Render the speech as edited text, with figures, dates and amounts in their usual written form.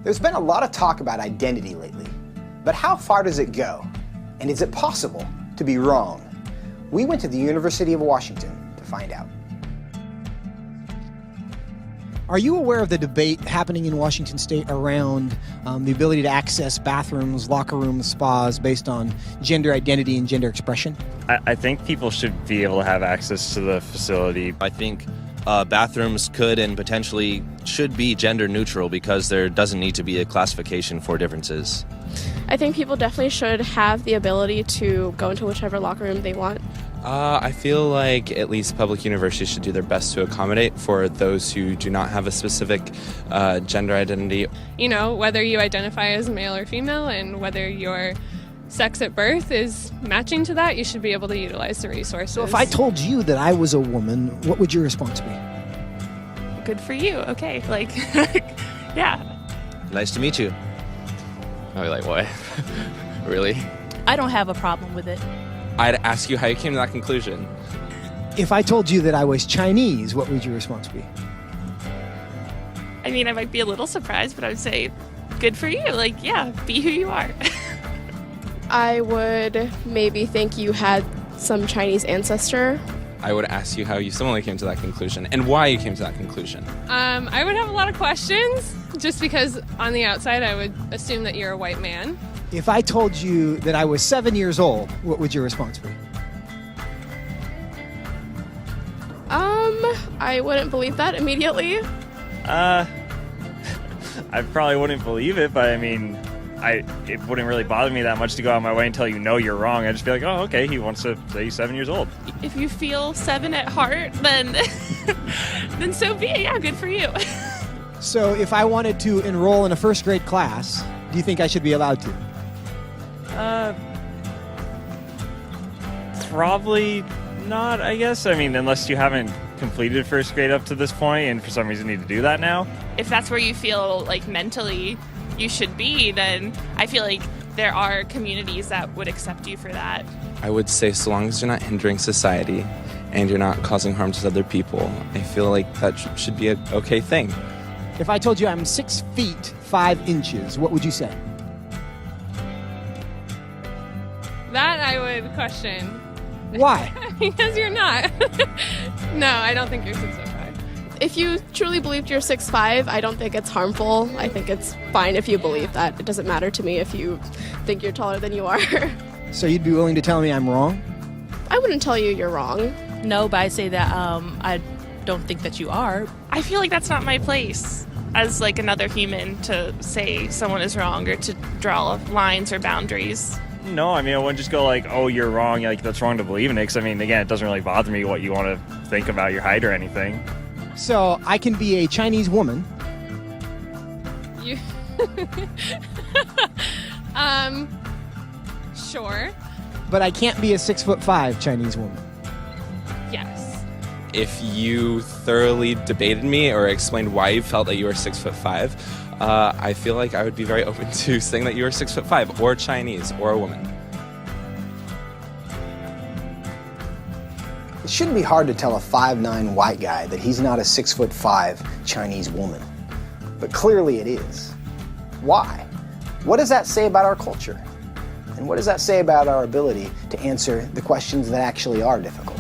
There's been a lot of talk about identity lately, but how far does it go? And is it possible to be wrong? We went to the University of Washington to find out. Are you aware of the debate happening in Washington State around the ability to access bathrooms, locker rooms, spas based on gender identity and gender expression? I think people should be able to have access to the facility. I think bathrooms could and potentially should be gender neutral because there doesn't need to be a classification for differences. I think people definitely should have the ability to go into whichever locker room they want. I feel like at least public universities should do their best to accommodate for those who do not have a specific gender identity. You know, whether you identify as male or female and whether your sex at birth is matching to that, you should be able to utilize the resources. So if I told you that I was a woman, what would your response be? Good for you. Okay. Like, yeah. Nice to meet you. I'd be like, what? Really? I don't have a problem with it. I'd ask you how you came to that conclusion. If I told you that I was Chinese, what would your response be? I mean, I might be a little surprised, but I would say, good for you. Like, yeah, be who you are. I would maybe think you had some Chinese ancestor. I would ask you how you similarly came to that conclusion and why you came to that conclusion. I would have a lot of questions just because on the outside I would assume that you're a white man. If I told you that I was 7 years old, what would your response be? I wouldn't believe that immediately. I probably wouldn't believe it, but I mean, it wouldn't really bother me that much to go out of my way and tell you, no, you're wrong. I'd just be like, oh, okay, he wants to say he's 7 years old. If you feel 7 at heart, then then so be it. Yeah, good for you. So if I wanted to enroll in a first grade class, do you think I should be allowed to? Probably not, I guess. I mean, unless you haven't completed first grade up to this point and for some reason need to do that now. If that's where you feel like mentally you should be, then I feel like there are communities that would accept you for that. I would say so long as you're not hindering society and you're not causing harm to other people, I feel like that should be an okay thing. If I told you I'm 6 feet 5 inches, what would you say? That I would question. Why? Because you're not. No, I don't think you're 6'5". If you truly believed you're 6'5", I don't think it's harmful. I think it's fine if you believe that. It doesn't matter to me if you think you're taller than you are. So you'd be willing to tell me I'm wrong? I wouldn't tell you you're wrong. No, but I say that I don't think that you are. I feel like that's not my place as like another human to say someone is wrong or to draw lines or boundaries. No, I mean, I wouldn't just go like, oh, you're wrong, like that's wrong to believe in it. Because I mean, again, it doesn't really bother me what you want to think about your height or anything. So I can be a Chinese woman. You sure. But I can't be a 6'5" Chinese woman. Yes. If you thoroughly debated me or explained why you felt that you were 6'5", I feel like I would be very open to saying that you were 6'5", or Chinese, or a woman. It shouldn't be hard to tell a 5'9" white guy that he's not a 6'5" Chinese woman. But clearly it is. Why? What does that say about our culture? And what does that say about our ability to answer the questions that actually are difficult?